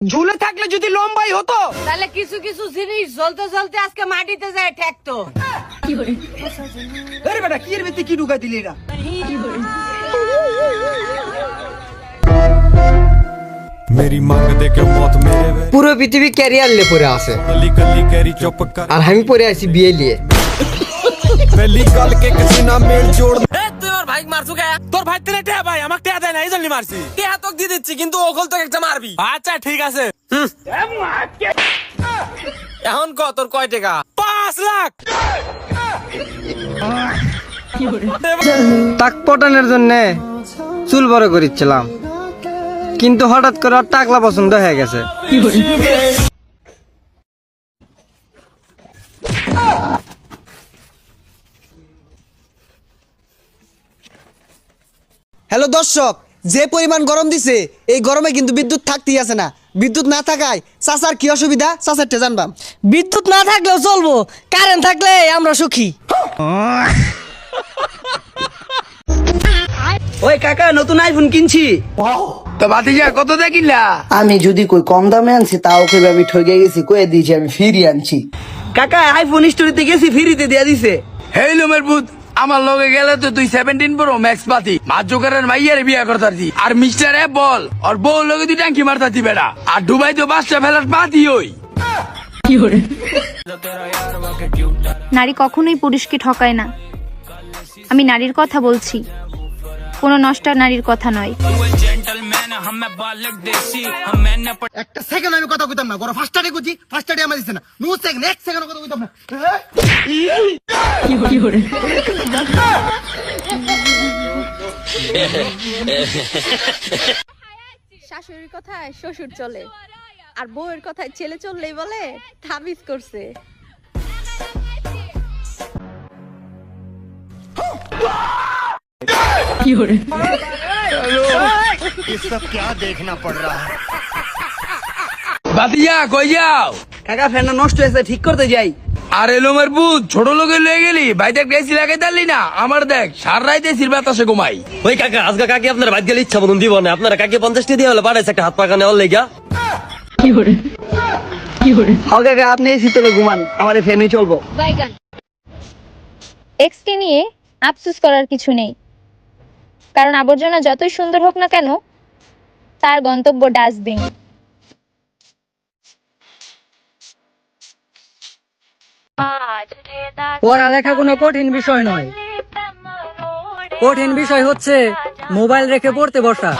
ঝুলে থাকলে যদি লম্বাই হতো তাহলে কিছু কিছু জিনিস জ্বলতে জ্বলতে আজকে মাটিতে যায় ঠেকতো। আরে বেটা কি এর ভিতরে কি ঢুকাই দিলি এরা? मेरी मांग देके मौत मेरे वे পুরো পৃথিবী ক্যারিয়ার লে পড়ে আছে गली गली कैरी चुप कर আর আমি পড়ে আছি বিয়ে নিয়ে। पहली गल के किसी ना मेल जोड़ তুই আমার ভাই মারছু কে? তোর ভাই তেলে টেয়া ভাই আমাকে টেয়া দেয় না এই জন্য মারছি। টেয়া তোকে দিয়ে দিচ্ছি কিন্তু ওখল তোকে একটা মারবি। আচ্ছা ঠিক আছে। এখন ক তোর কয় টাকা? 5 লাখ। টাক পটানোর জন্য চুল বড় করেছিলাম কিন্তু হঠাৎ করে ওর টাকলা পছন্দ হয়ে গেছে। হ্যালো দর্শক, যে পরিমাণ গরম দিছে এই গরমে কিন্তু বিদ্যুৎ থাকতেই আছে না। বিদ্যুৎ না থাকায় চাচার কি অসুবিধা চাচারটা জানবাম। বিদ্যুৎ না থাকলেও চলবো, কারেন্ট থাকলে আমরা সুখী। ওই কাকা নতুন আইফোন কিনছি। তো ভাতিজা কত দিয়ে কিনলা? আমি যদি কই কম দামে আনছি তাও কই আমি ঠকে গেছি, কয়ে দিয়েছি আমি ফিরি আনছি। কাকা আইফোন স্টোরিতে গেছি ফ্রিতে দিয়ে দিছে। হেই লোমের ভূত, আমার লগে গেলে তো তুই 17 প্রো ম্যাক্স পাতি মাঝজোকারের মাইয়ারে বিয়া করতারতি আর মিস্টার এ বল আর বউ লগে তুই ট্যাঙ্কি মারতারতি বেটা আর দুবাই তো বাসটা ফেলার পাতি ওই। নারী কখনোই পুরুষকে ঠকায় না। আমি নারীর কথা বলছি, কোনো নষ্টা নারীর কথা নয়। একটা সেকেন্ড আমি কথা কইতাম না, গরম ফাস্টারে কইছি, ফাস্টারে আমার দিছে না। নো সেকেন্ড, এক সেকেন্ড কথা কইতাম না। শাশুড়ির কথায় শ্বশুর চলে আর বউয়ের কথায় ছেলে চললেই বলে তাবিজ করছে। ভাতিজা কই যাও? কাকা ফ্যানটা নষ্ট হয়েছে, ঠিক করতে যাই। আরে লোমের ভূত ছোট লোকে লয়ে গেলি ভাইটা এসি লাগাই তারলি না। আমার দেখ সার রাইতে এসির বাতাসে ঘুমাই। ওই কাকা আজকে কাকি আপনার ভাই গেলে ইচ্ছা মতন দিব না। আপনারা কাকি 50 টি দিয়ে হলে বাড়াইছে একটা হাত পাকা নেওয়ার লেগা। হাও কাকা আপনি এসি তোলে ঘুমান, আমার ফ্যানই চলবো। এক্সকে নিয়ে আফসোস করার কিছু নেই, কারণ আবর্জনা যতই সুন্দর হোক না কেন তার গন্তব্য ডাস্টবিন। পড়ালেখা কোনো কঠিন বিষয় নয়, কঠিন বিষয় হচ্ছে মোবাইল রেখে পড়তে বসা।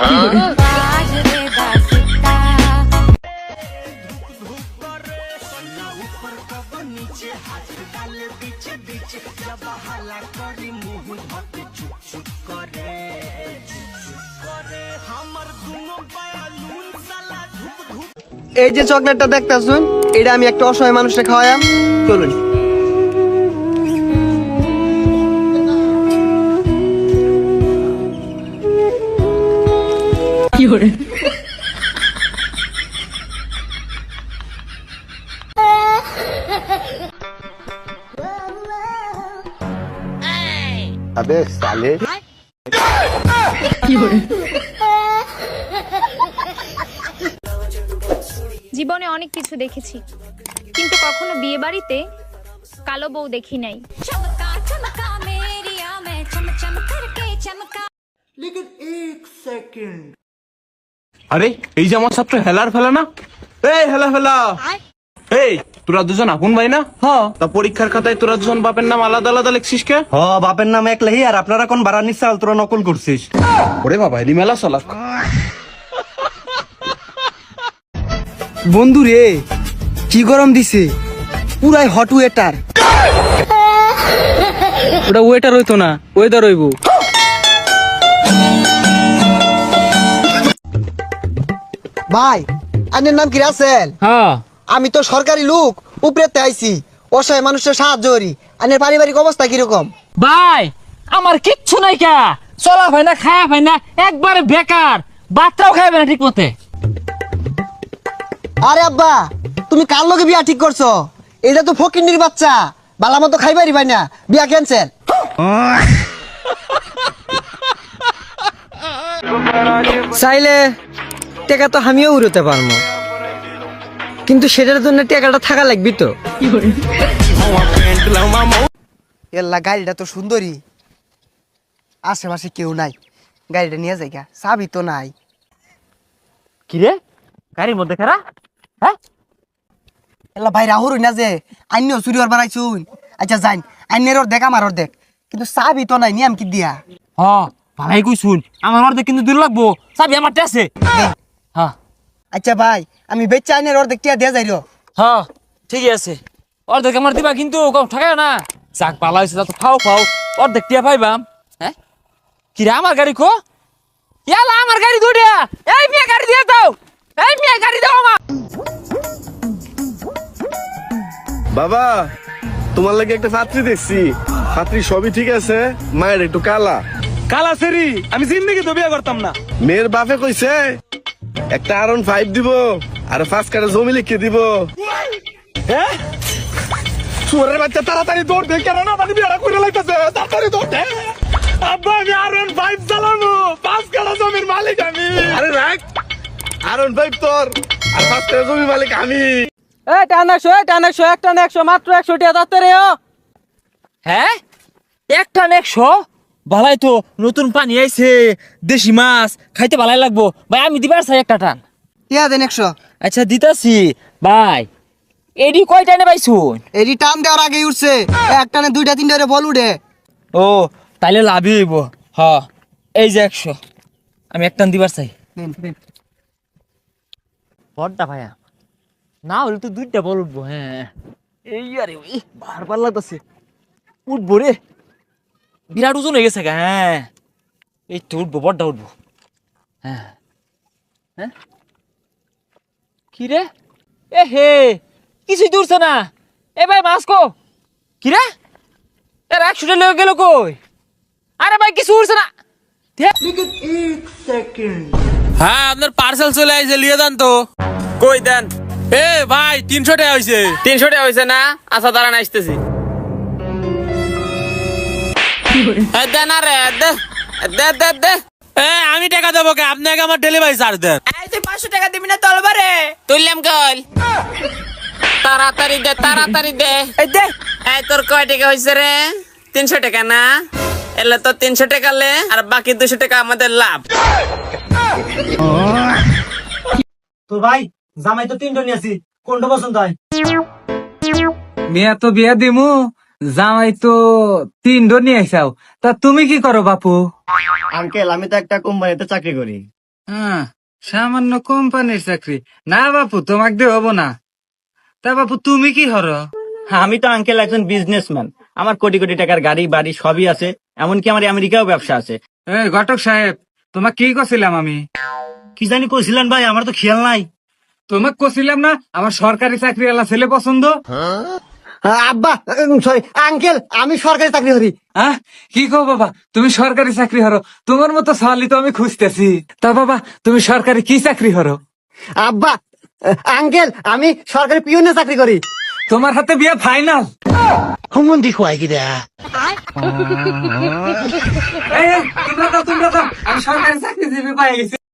এই যে চকলেটটা দেখতেছুন, এটা আমি একটা অসহায় মানুষকে খাওয়াইম, চলুন। জীবনে অনেক কিছু দেখেছি কিন্তু কখনো বিয়ে বাড়িতে কালো বউ দেখি নাই। আরে এই যে আমার ছাত্র হেলার ফেলা না, এই হেলা ফেলা। এই তোরা দুজন আপন ভাই না? হ্যাঁ। তা পরীক্ষার খাতায় তোরা দুজন বাপের নাম আলাদা আলাদা লিখছিস কে? হ বাপের নাম এক লেহি আর আপনারা কোন বারানির চাল তোরা নকল করছিস। ওরে বাবা এলি মেলা চালাক। বন্ধু রে কি গরম দিছে, পুরাই হট ওয়েটার। ওটা ওয়েটার হইতো না, ওয়েদার হইব। ভাই আপনার নাম কি রাসেল? হ্যাঁ, আমি তো সরকারি লোক, উপরেতে আইছি, অসহায় মানুষের সাহায্য করি। আপনার পারিবারিক অবস্থা কিরকম? ভাই আমার কিচ্ছু নাই কা, চলা ভাই না খায়া ভাই না, একবারে বেকার, বাচ্চাও খাইবে না ঠিক মতে। আরে আব্বা তুমি কার লগে বিয়া ঠিক করছো? এটা তো ফকিন্নির বাচ্চা, বালা মতো খাইবারি ভাই না, বিয়া ক্যান্সেল। চাইলে টেকা তো আমিও উড়তে পারবো, কিন্তু সেটার জন্য টাকাটা থাকা লাগবে তো। এল্লা গাড়িটা তো সুন্দরী, আশেপাশে কেউ নাই, গাড়িটা নিয়ে যাই গা, চাবি তো নাই। কি রে গাড়ির মধ্যে খারা? হ্যাঁ এল্লা ভাই রাহুর না যে আইনিও চুরি হওয়ার বানাইছুন। আচ্ছা যাইন, আইনের ওর দেখ আমার ওর দেখ, কিন্তু চাবি তো নাই, নিয়ম কি দিয়া? হ ভালাই কই শুন, আমার অর্ধেক কিন্তু দূর লাগবো, চাবি আমার আছে। হ্যাঁ আচ্ছা ভাই, আমি বেচা আইনের ওর দেখ টিয়া দিয়া যাই রো। হ্যাঁ ঠিকই আছে, অর্ধেক আমার দিবা কিন্তু কম ঠকায় না। যাক পালা হয়েছে, যা তো খাও খাও, অর্ধেক টিয়া পাইবাম। হ্যাঁ কি রে আমার গাড়ি কো? ইয়ালা আমার গাড়ি দুইটা, এই মিয়া গাড়ি দিয়ে দাও, এই মিয়া গাড়ি দাও আমার। বাবা, তোমার লাগে একটা ছাত্রী দেখছি, ছাত্রী সবই ঠিক আছে, মায়ের একটু কালা। কালা সেরি আমি জিন্দেগি তো বিয়ে করতাম না। মেয়ের বাপে কইছে একটা R15 দিব আর 5 কাঠা জমি লিখে দিব। হ্যাঁ চোরের বাচ্চা, তাড়াতাড়ি দৌড় দে, কেন না মানে বিয়েটা করে লাইতেছে, তাড়াতাড়ি দৌড় দে। আব্বা আমি R15 চালানো, 5 কাঠা জমির মালিক আমি। আরে রাখ, R15 তোর আর 5 কাঠা জমি মালিক আমি। টানাকশো একটা 100 মাত্র 100 টাকা দাঁতে রে। হ্যাঁ একটা 100? ভালাই তো, নতুন পানি আইছে, দেশি মাছ খাইতে ভালাই লাগবো ভাই, আমি দিবার চাই একটা টান। টিয়া দেন 100। আচ্ছা দিতাছি ভাই, এডি কয় টানে পাইছুন? এডি টান দেওয়ার আগেই উঠছে, একটা না দুইটা তিনটা বল উঠে। ও তাইলে লাভই হইব। হ এই যে 100, আমি এক টান দিবার চাই। বড়টা ভাইয়া, না হলে তো দুইটা বল উঠবো। হ্যাঁ এই আরে ওই বারবার লাগতেছে, উঠবো রে, বিরাট ওজন হয়ে গেছে গা। হ্যাঁ এই তো উঠবো, বড়টা উঠবো। হ্যাঁ হ্যাঁ কি রে, এ হে কিছুই দূরছে না। এ ভাই মাছ কো? কি রে এর 100 টাকা লেগে গেল কই? আরে ভাই কিছু উঠছে না। হ্যাঁ আপনার পার্সেল চলে আইছে, লিয়ে দেন তো। কই দেন? এ ভাই 300 টাকা হইছে। 300 টাকা হয়েছে না? আচ্ছা দাঁড়ান আসতেছি। দেন আরে দে দে দে দে। এ আমি টাকা দেবো কে? আপনি আগে আমার ডেলিভারি চার্জ দেন। তুই 500 টাকা দিবি না তলবারে? তুললাম কল, তাড়াতাড়ি দে তাড়াতাড়ি দে। দে এই তোর কয় টাকা হয়েছে রে? 300 টাকা না? এলে তো 300 টাকা লে, আর বাকি 200 টাকা আমাদের লাভ। তো ভাই জামাই তো 3টা নিয়েছি, কোনটা পছন্দ হয়? মেয়া তো বিয়া দিমু, জামাই তো 3টা নিয়ে আইসাও। তা তুমি কি করো বাপু? আঙ্কেল, আমি তো একটা কোম্পানিতে চাকরি করি। হ্যাঁ সামান্য কোম্পানির চাকরি না বাপু, তোমাক দিয়ে হবো না। তা বাপু তুমি কি হরো? আমি তো আঙ্কেল একজন বিজনেসম্যান, আমার কোটি কোটি টাকার গাড়ি বাড়ি সবই আছে, এমনকি আমার আমেরিকাও ব্যবসা আছে। এই ঘটক সাহেব, তোমাক কি কছিলাম আমি? কি জানি কইছিলেন ভাই, আমার তো খেয়াল নাই। তোমাক কছিলাম না আমার সরকারি চাকরি আলা ছেলে পছন্দ? আব্বা সরি আঙ্কেল, আমি সরকারি চাকরি করি। হ্যাঁ কি কো বাবা, তুমি সরকারি চাকরি হরো? তোমার মতো সালি তো আমি খুঁজতেছি। তা বাবা তুমি সরকারি কি চাকরি হরো? আব্বা আঙ্কেল, আমি সরকারি পিওনে চাকরি করি। তোমার হাতে বিয়া ফাইনাল। হুমন্দি খুয়াই কি দেয়া। তোমরা তো আমি সরকারি চাকরিজীবী পাই গেছি।